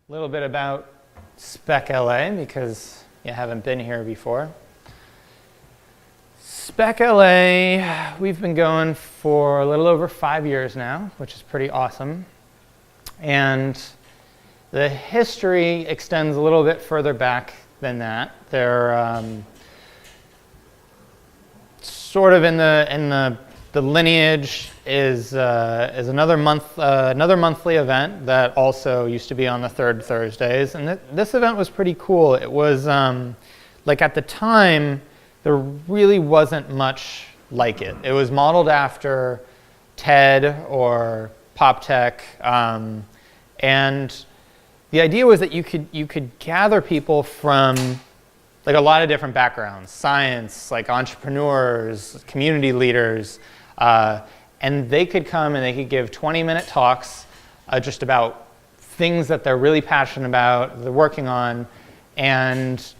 A little bit about Spec.LA because you haven't been here before. Spec.LA, we've been going for a little over 5 years now, which is pretty awesome. And the history extends a little bit further back than that. They're sort of in the lineage is another monthly event that also used to be on the third Thursdays, and this event was pretty cool. It was like at the time there really wasn't much like it. It was modeled after TED or PopTech, and the idea was that you could gather people from like a lot of different backgrounds, science, like entrepreneurs, community leaders, and they could come and they could give 20-minute talks just about things that they're really passionate about, they're working on, and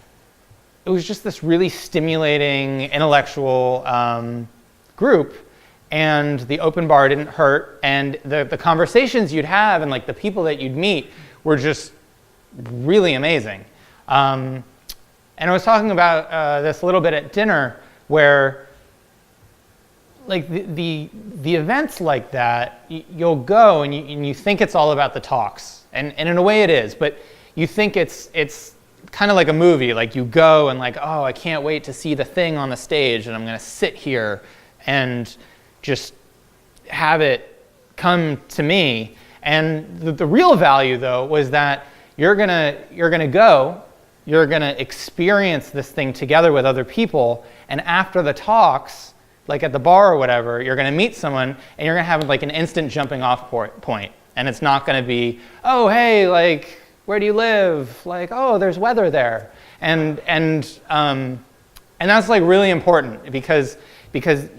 it was just this really stimulating intellectual group, and the open bar didn't hurt, and the conversations you'd have and like the people that you'd meet were just really amazing. And I was talking about this a little bit at dinner, where like the events like that, you'll go and you think it's all about the talks, and in a way it is, but you think it's kind of like a movie. Like you go and like, oh, I can't wait to see the thing on the stage, and I'm going to sit here and just have it come to me. And the real value though was that you're gonna go. You're going to experience this thing together with other people, and after the talks, like at the bar or whatever, you're going to meet someone, and you're going to have like an instant jumping off point. And it's not going to be, oh, hey, like, where do you live? Like, oh, there's weather there. And that's like really important because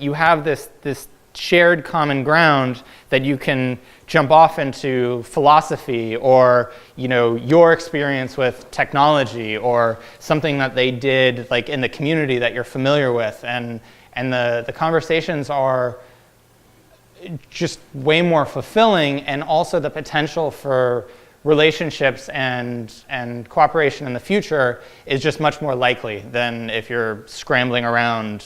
you have this shared common ground that you can jump off into philosophy, or your experience with technology, or something that they did like in the community that you're familiar with, and the conversations are just way more fulfilling, and also the potential for relationships and cooperation in the future is just much more likely than if you're scrambling around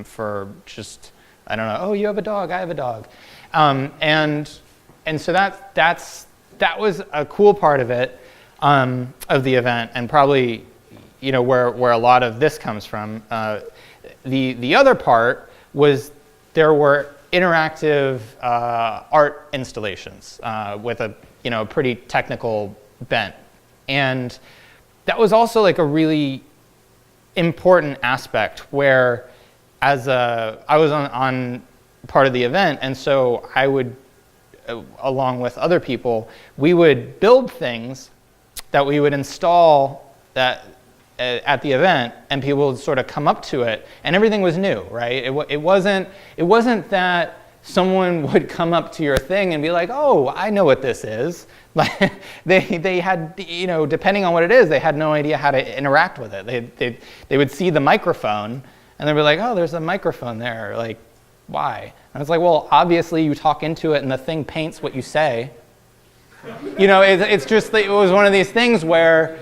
for just, I don't know, oh, you have a dog, I have a dog. And so that was a cool part of it, of the event, and probably where a lot of this comes from. The other part was there were interactive art installations with a pretty technical bent, and that was also like a really important aspect where I was on part of the event, and so I would, along with other people, we would build things that we would install at the event, and people would sort of come up to it, and everything was new, right? It wasn't that someone would come up to your thing and be like, oh, I know what this is. Like they had, depending on what it is, they had no idea how to interact with it. They would see the microphone, and they'd be like, oh, there's a microphone there. Like, why? And it's like, well, obviously you talk into it and the thing paints what you say. It's just, it was one of these things where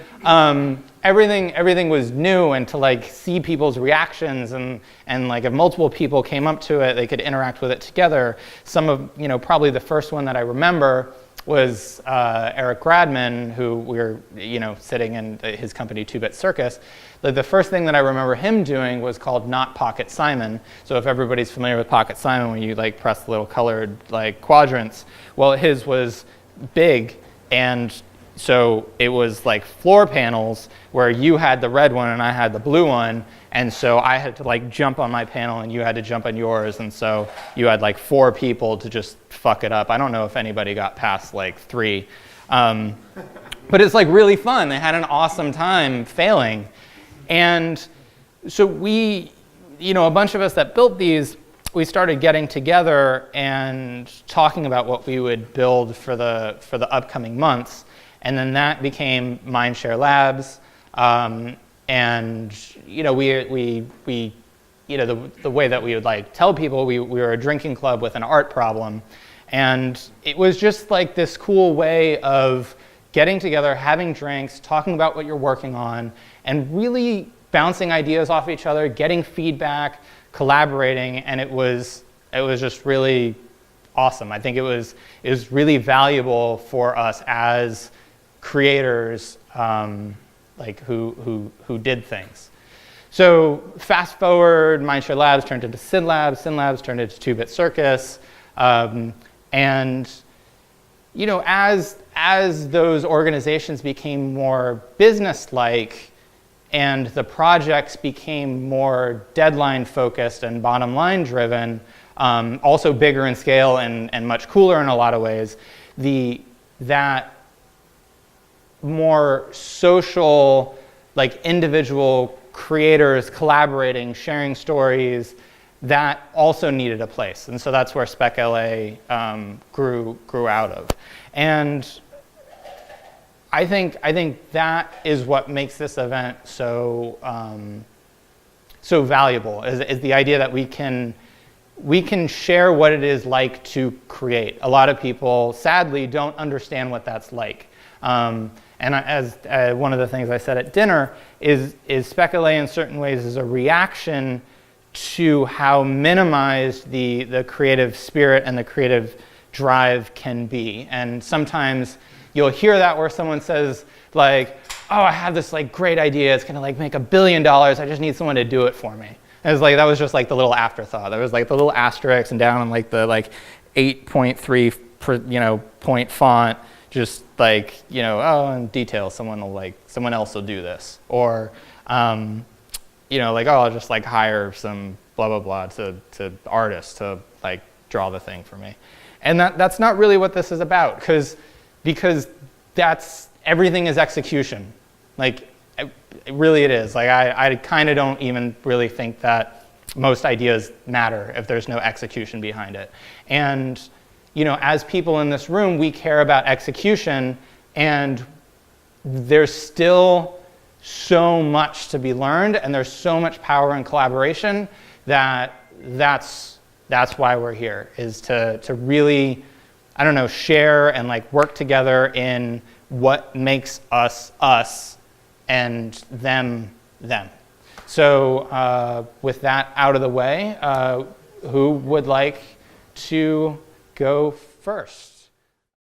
everything was new, and to like see people's reactions, and like if multiple people came up to it, they could interact with it together. Some of, probably the first one that I remember was Eric Guttman, who we were, sitting in his company 2-Bit Circus. The first thing that I remember him doing was called Not Pocket Simon. So if everybody's familiar with Pocket Simon, when you like press the little colored like quadrants, well, his was big, and so it was like floor panels where you had the red one and I had the blue one, and so I had to like jump on my panel and you had to jump on yours, and so you had like 4 people to just fuck it up. I don't know if anybody got past like 3, but it's like really fun. They had an awesome time failing, and so we, a bunch of us that built these, we started getting together and talking about what we would build for the upcoming months. And then that became Mindshare Labs, and we the way that we would like tell people, we were a drinking club with an art problem, and it was just like this cool way of getting together, having drinks, talking about what you're working on, and really bouncing ideas off each other, getting feedback, collaborating, and it was just really awesome. I think it was really valuable for us as creators, like who did things. So fast forward, Mindshare Labs turned into SynLabs, SynLabs turned into 2-Bit Circus, and you know, as those organizations became more business-like and the projects became more deadline-focused and bottom-line driven, also bigger in scale and much cooler in a lot of ways, that more social, like individual creators collaborating, sharing stories, that also needed a place. And so that's where Spec.LA grew out of. And I think that is what makes this event so so valuable, is the idea that we can share what it is like to create. A lot of people, sadly, don't understand what that's like. And as one of the things I said at dinner is Spec.LA in certain ways is a reaction to how minimized the creative spirit and the creative drive can be. And sometimes you'll hear that where someone says like, oh, I have this like great idea, it's gonna like make $1 billion, I just need someone to do it for me. And it's like, that was just like the little afterthought. There was like the little asterisk and down on like the 8.3 point font, just like, oh, in detail, someone else will do this. Or, like, oh, I'll just like hire some blah, blah, blah to artists to like draw the thing for me. And that's not really what this is about, because everything is execution. Like, really it is. Like, I kind of don't even really think that most ideas matter if there's no execution behind it. And, as people in this room, we care about execution, and there's still so much to be learned, and there's so much power in collaboration that's why we're here, is to really, I don't know, share and like work together in what makes us us and them them. So with that out of the way, who would like to go first?